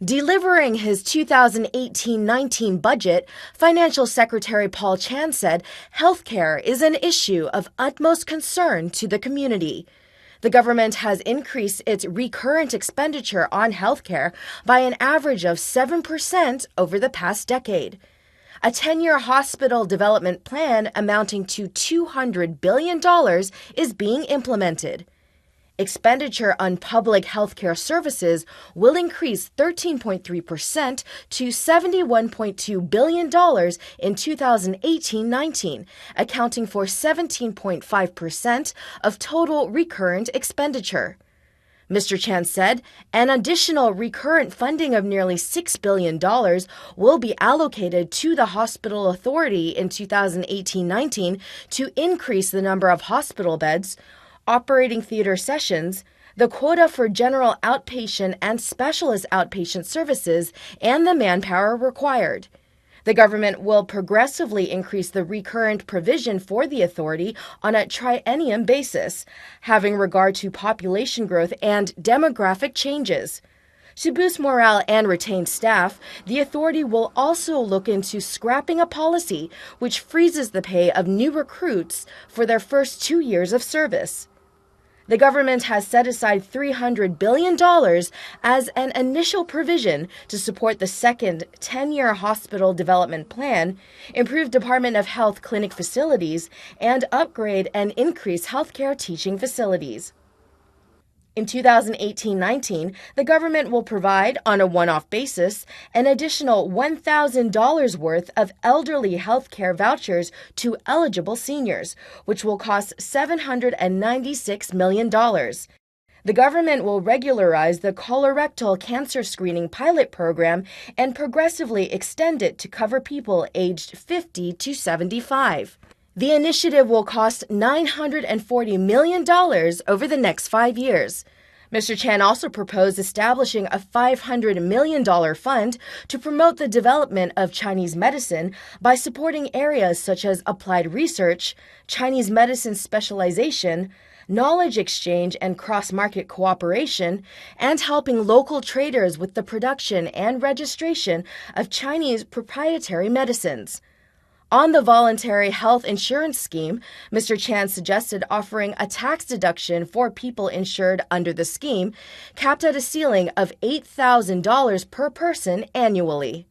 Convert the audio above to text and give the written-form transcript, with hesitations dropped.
Delivering his 2018-19 budget, Financial Secretary Paul Chan said healthcare is an issue of utmost concern to the community. The government has increased its recurrent expenditure on healthcare by an average of 7% over the past decade. A 10-year hospital development plan amounting to $200 billion is being implemented. Expenditure on public healthcare services will increase 13.3% to $71.2 billion in 2018-19, accounting for 17.5% of total recurrent expenditure. Mr. Chan said an additional recurrent funding of nearly $6 billion will be allocated to the hospital authority in 2018-19 to increase the number of hospital beds, operating theater sessions, the quota for general outpatient and specialist outpatient services, and the manpower required. The government will progressively increase the recurrent provision for the authority on a triennium basis, having regard to population growth and demographic changes. To boost morale and retain staff, the authority will also look into scrapping a policy which freezes the pay of new recruits for their first 2 years of service. The government has set aside $300 billion as an initial provision to support the second 10-year hospital development plan, improve Department of Health clinic facilities, and upgrade and increase healthcare teaching facilities. In 2018-19, the government will provide, on a one-off basis, an additional $1,000 worth of elderly health care vouchers to eligible seniors, which will cost $796 million. The government will regularize the colorectal cancer screening pilot program and progressively extend it to cover people aged 50 to 75. The initiative will cost $940 million over the next 5 years. Mr. Chan also proposed establishing a $500 million fund to promote the development of Chinese medicine by supporting areas such as applied research, Chinese medicine specialization, knowledge exchange and cross-market cooperation, and helping local traders with the production and registration of Chinese proprietary medicines. On the voluntary health insurance scheme, Mr. Chan suggested offering a tax deduction for people insured under the scheme, capped at a ceiling of $8,000 per person annually.